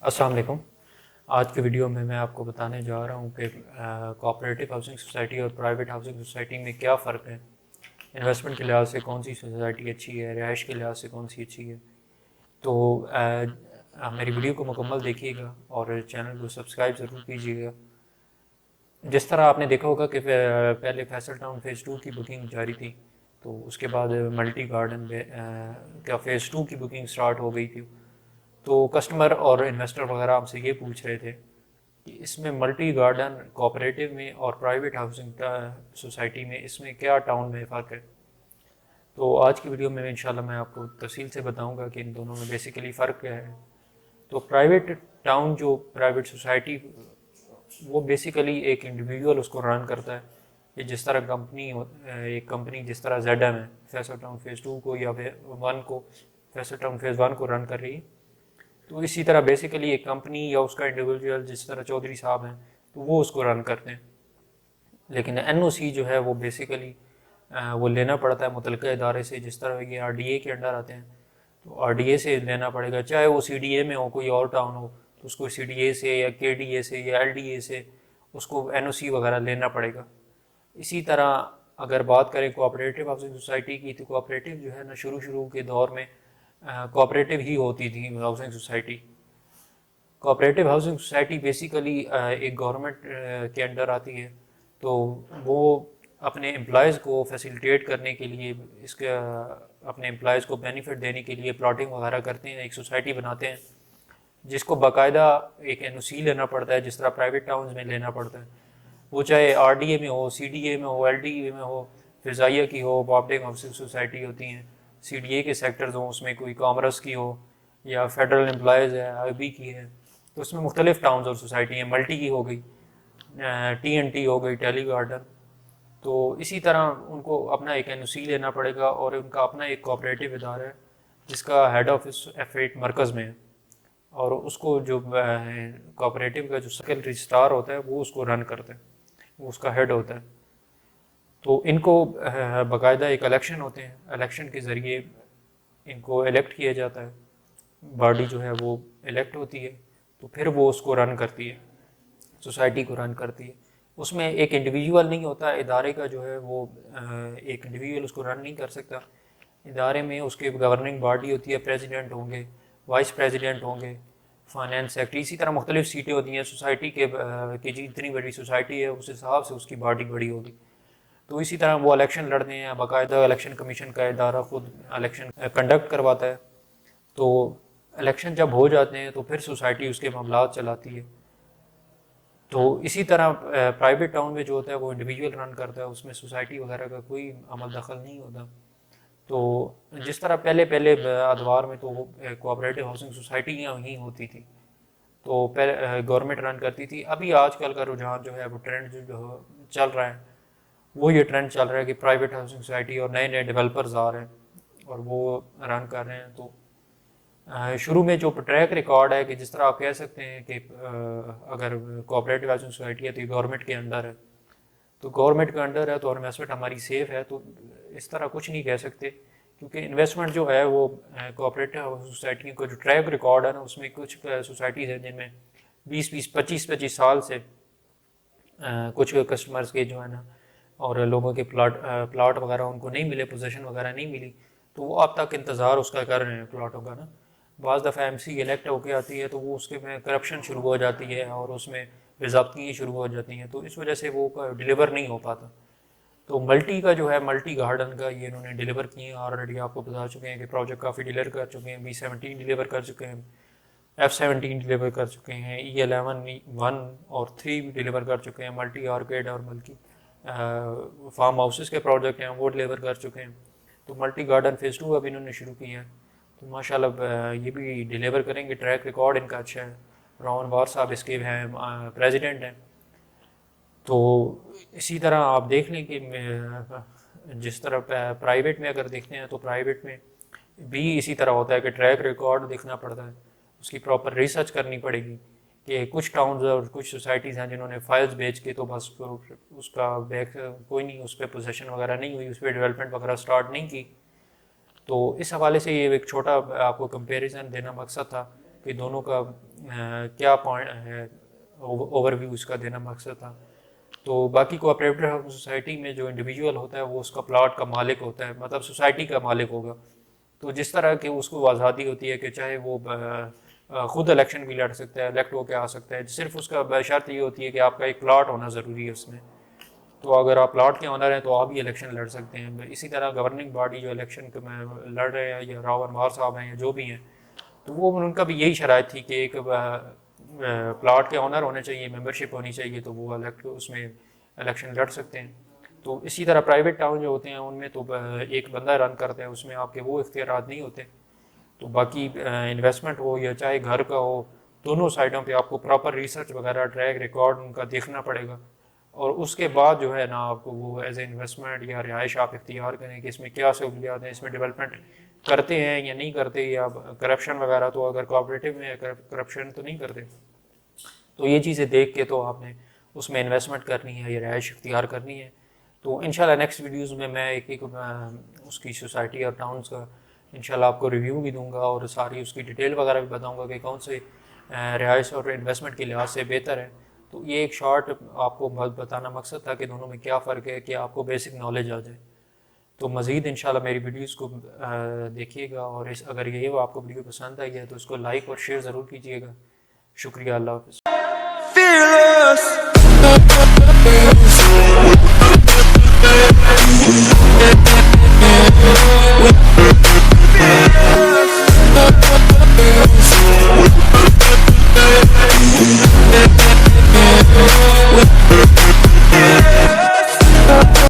السلام علیکم۔ آج کی ویڈیو میں آپ کو بتانے جا رہا ہوں کہ کوآپریٹو ہاؤسنگ سوسائٹی اور پرائیویٹ ہاؤسنگ سوسائٹی میں کیا فرق ہے، انویسٹمنٹ کے لحاظ سے کون سی سوسائٹی اچھی ہے، رہائش کے لحاظ سے کون سی اچھی ہے۔ تو میری ویڈیو کو مکمل دیکھیے گا اور چینل کو سبسکرائب ضرور کیجیے گا۔ جس طرح آپ نے دیکھا ہوگا کہ پہلے فیصل ٹاؤن فیز 2 کی بکنگ جاری تھی، تو اس کے بعد ملٹی گارڈن کا فیز 2 کی بکنگ سٹارٹ ہو گئی تھی۔ تو کسٹمر اور انویسٹر وغیرہ ہم سے یہ پوچھ رہے تھے کہ اس میں ملٹی گارڈن کوآپریٹو میں اور پرائیویٹ ہاؤسنگ سوسائٹی میں اس میں کیا ٹاؤن میں فرق ہے۔ تو آج کی ویڈیو میں انشاءاللہ میں آپ کو تفصیل سے بتاؤں گا کہ ان دونوں میں بیسیکلی فرق کیا ہے۔ تو پرائیویٹ ٹاؤن جو پرائیویٹ سوسائٹی وہ بیسیکلی ایک انڈیویجول اس کو رن کرتا ہے، کہ جس طرح ایک کمپنی جس طرح زیڈ ایم ہے فیصل ٹاؤن فیز 2 کو یا 1 کو فیصل ٹاؤن فیز 1 کو رن کر رہی ہے، تو اسی طرح بیسیکلی ایک کمپنی یا اس کا انڈیویجول جس طرح چودھری صاحب ہیں تو وہ اس کو رن کرتے ہیں۔ لیکن این او سی جو ہے وہ بیسیکلی وہ لینا پڑتا ہے متعلقہ ادارے سے، جس طرح یہ آر ڈی اے کے انڈر آتے ہیں تو آر ڈی اے سے لینا پڑے گا، چاہے وہ سی ڈی اے میں ہو کوئی اور ٹاؤن ہو تو اس کو سی ڈی اے سے یا کے ڈی اے سے یا ایل ڈی اے سے اس کو این او سی وغیرہ لینا پڑے گا۔ اسی طرح اگر بات کریں کوآپریٹو ہاؤسنگ سوسائٹی کی، تو کوآپریٹو جو ہے نا شروع کے دور میں کوآپریٹو ہی ہوتی تھی housing society. Cooperative housing society basically ایک گورنمنٹ کے انڈر آتی ہے، تو وہ اپنے امپلائیز کو فیسیلیٹیٹ کرنے کے لیے اپنے امپلائیز کو بینیفٹ دینے کے لیے پلاٹنگ وغیرہ کرتے ہیں، ایک سوسائٹی بناتے ہیں جس کو باقاعدہ ایک این او سی لینا پڑتا ہے، جس طرح پرائیویٹ ٹاؤنز میں لینا پڑتا ہے، وہ چاہے آر ڈی اے میں ہو، سی ڈی اے میں ہو، ایل ڈی اے میں ہو، فضائیہ کی ہو، پبلک ہاؤسنگ سوسائٹی ہوتی ہیں، سی ڈی اے کے سیکٹرز ہوں، اس میں کوئی کامرس کی ہو یا فیڈرل امپلائیز ہے، آئی بی کی ہے، تو اس میں مختلف ٹاؤنز اور سوسائٹی ہیں، ملٹی کی ہو گئی، ٹی این ٹی ہو گئی، ٹیلی گارڈن۔ تو اسی طرح ان کو اپنا ایک این او سی لینا پڑے گا، اور ان کا اپنا ایک کوآپریٹو ادارہ ہے جس کا ہیڈ آفس F8 مرکز میں ہے، اور اس کو جو کوآپریٹو کا جو سیکل رجسٹرار ہوتا ہے وہ اس کو رن کرتا ہے، وہ اس کا ہیڈ ہوتا ہے۔ تو ان کو باقاعدہ ایک الیکشن ہوتے ہیں، الیکشن کے ذریعے ان کو الیکٹ کیا جاتا ہے، باڈی جو ہے وہ الیکٹ ہوتی ہے، تو پھر وہ اس کو رن کرتی ہے، سوسائٹی کو رن کرتی ہے۔ اس میں ایک انڈیویجول نہیں ہوتا، ادارے کا جو ہے وہ ایک انڈیویجول اس کو رن نہیں کر سکتا۔ ادارے میں اس کے گورننگ باڈی ہوتی ہے، پریزیڈنٹ ہوں گے، وائس پریزیڈنٹ ہوں گے، فائنانس سیکرٹری، اسی طرح مختلف سیٹیں ہوتی ہیں سوسائٹی کے جتنی بڑی سوسائٹی ہے اس حساب سے اس کی باڈی بڑی ہوگی۔ تو اسی طرح وہ الیکشن لڑتے ہیں، باقاعدہ الیکشن کمیشن کا ادارہ خود الیکشن کنڈکٹ کرواتا ہے۔ تو الیکشن جب ہو جاتے ہیں تو پھر سوسائٹی اس کے معاملات چلاتی ہے۔ تو اسی طرح پرائیویٹ ٹاؤن میں جو ہوتا ہے وہ انڈیویجول رن کرتا ہے، اس میں سوسائٹی وغیرہ کا کوئی عمل دخل نہیں ہوتا۔ تو جس طرح پہلے ادوار میں تو وہ کوآپریٹو ہاؤسنگ سوسائٹیاں ہی ہوتی تھی، تو پہلے گورنمنٹ رن کرتی تھی۔ ابھی آج کل کا رجحان جو ہے وہ ٹرینڈ جو چل رہا ہے وہ یہ ٹرینڈ چل رہا ہے کہ پرائیویٹ ہاؤسنگ سوسائٹی اور نئے ڈیولپرز آ رہے ہیں اور وہ رن کر رہے ہیں۔ تو شروع میں جو ٹریک ریکارڈ ہے، کہ جس طرح آپ کہہ سکتے ہیں کہ اگر کوآپریٹو ہاؤسنگ سوسائٹی ہے تو یہ گورنمنٹ کے انڈر ہے، تو گورنمنٹ کے انڈر ہے تو انویسٹمنٹ ہماری سیف ہے، تو اس طرح کچھ نہیں کہہ سکتے، کیونکہ انویسٹمنٹ جو ہے وہ کوآپریٹو ہاؤسنگ سوسائٹی کا جو ٹریک ریکارڈ ہے نا، اس میں کچھ سوسائٹیز ہیں جن میں 25 سال سے کچھ کسٹمرز کے جو ہے نا اور لوگوں کے پلاٹ وغیرہ ان کو نہیں ملے، پوزیشن وغیرہ نہیں ملی، تو وہ اب تک انتظار اس کا کر رہے ہیں پلاٹوں کا نا۔ بعض دفعہ ایم سی الیکٹ ہو کے آتی ہے تو وہ اس کے میں کرپشن شروع ہو جاتی ہے اور اس میں بے ضابطگیاں شروع ہو جاتی ہیں، تو اس وجہ سے وہ ڈیلیور نہیں ہو پاتا۔ تو ملٹی کا جو ہے ملٹی گارڈن کا یہ انہوں نے ڈیلیور کیے ہیں، آلریڈی آپ کو بتا چکے ہیں کہ پروجیکٹ کافی ڈیلیور کر چکے ہیں، B17 ڈیلیور کر چکے ہیں، F17 ڈیلیور کر چکے ہیں، E11 1 اور 3 بھی ڈیلیور کر چکے ہیں، ملٹی آرکیڈ اور ملٹی فارم ہاؤسز کے پروجیکٹ ہیں وہ ڈیلیور کر چکے ہیں۔ تو ملٹی گارڈن فیز 2 اب انہوں نے شروع کیا ہے، تو ماشاءاللہ یہ بھی ڈیلیور کریں گے، ٹریک ریکارڈ ان کا اچھا ہے۔ راون وار صاحب اس کے ہیں پریزیڈنٹ ہیں۔ تو اسی طرح آپ دیکھ لیں کہ جس طرح پرائیویٹ میں اگر دیکھتے ہیں تو پرائیویٹ میں بھی اسی طرح ہوتا ہے کہ ٹریک ریکارڈ دیکھنا پڑتا ہے، اس کی پراپر ریسرچ کرنی پڑے گی، کہ کچھ ٹاؤنز اور کچھ سوسائٹیز ہیں جنہوں نے فائلز بیچ کے تو بس اس کا بیک کوئی نہیں، اس پہ پوزیشن وغیرہ نہیں ہوئی، اس پہ ڈیولپمنٹ وغیرہ سٹارٹ نہیں کی۔ تو اس حوالے سے یہ ایک چھوٹا آپ کو کمپیریزن دینا مقصد تھا کہ دونوں کا کیا پوائنٹ ہے، اوور ویو اس کا دینا مقصد تھا. تو باقی کوآپریٹو ہاؤسنگ سوسائٹی میں جو انڈیویجول ہوتا ہے وہ اس کا پلاٹ کا مالک ہوتا ہے، مطلب سوسائٹی کا مالک ہوگا. تو جس طرح کہ اس کو آزادی ہوتی ہے کہ چاہے وہ خود الیکشن بھی لڑ سکتا ہے، الیکٹ ہو کے آ سکتا ہے، صرف اس کا شرط یہ ہوتی ہے کہ آپ کا ایک پلاٹ ہونا ضروری ہے اس میں. تو اگر آپ پلاٹ کے آنر ہیں تو آپ ہی الیکشن لڑ سکتے ہیں. اسی طرح گورننگ باڈی جو الیکشن میں لڑ رہے ہیں، یا راو انوار صاحب ہیں یا جو بھی ہیں، تو وہ ان کا بھی یہی شرائط تھی کہ ایک پلاٹ کے آنر ہونے چاہیے، ممبرشپ ہونی چاہیے، تو وہ اس میں الیکشن لڑ سکتے ہیں. تو اسی طرح پرائیویٹ ٹاؤن جو ہوتے ہیں ان میں تو ایک بندہ رن کرتا ہے، اس میں آپ کے وہ اختیارات نہیں ہوتے. تو باقی انویسٹمنٹ ہو یا چاہے گھر کا ہو، دونوں سائڈوں پہ آپ کو پراپر ریسرچ وغیرہ ٹریک ریکارڈ ان کا دیکھنا پڑے گا. اور اس کے بعد جو ہے نا آپ کو وہ ایز اے انویسٹمنٹ یا رہائش آپ اختیار کریں کہ اس میں کیا سہولیات ہیں، اس میں ڈیولپمنٹ کرتے ہیں یا نہیں کرتے، یا کرپشن وغیرہ. تو اگر کوآپریٹو میں کرپشن تو نہیں کرتے، تو یہ چیزیں دیکھ کے تو آپ نے اس میں انویسٹمنٹ کرنی ہے یا رہائش اختیار کرنی ہے. تو انشاءاللہ نیکسٹ ویڈیوز میں ایک اس کی سوسائٹی اور ٹاؤنز کا انشاءاللہ آپ کو ریویو بھی دوں گا، اور ساری اس کی ڈیٹیل وغیرہ بھی بتاؤں گا کہ کون سے رہائش اور انویسٹمنٹ کے لحاظ سے بہتر ہے. تو یہ ایک شارٹ آپ کو بتانا مقصد تھا کہ دونوں میں کیا فرق ہے، کہ آپ کو بیسک نالج آ جائے. تو مزید انشاءاللہ میری ویڈیوز کو دیکھیے گا، اور اگر یہ آپ کو ویڈیو پسند آئی ہے تو اس کو لائک اور شیئر ضرور کیجیے گا. شکریہ. اللہ حافظ.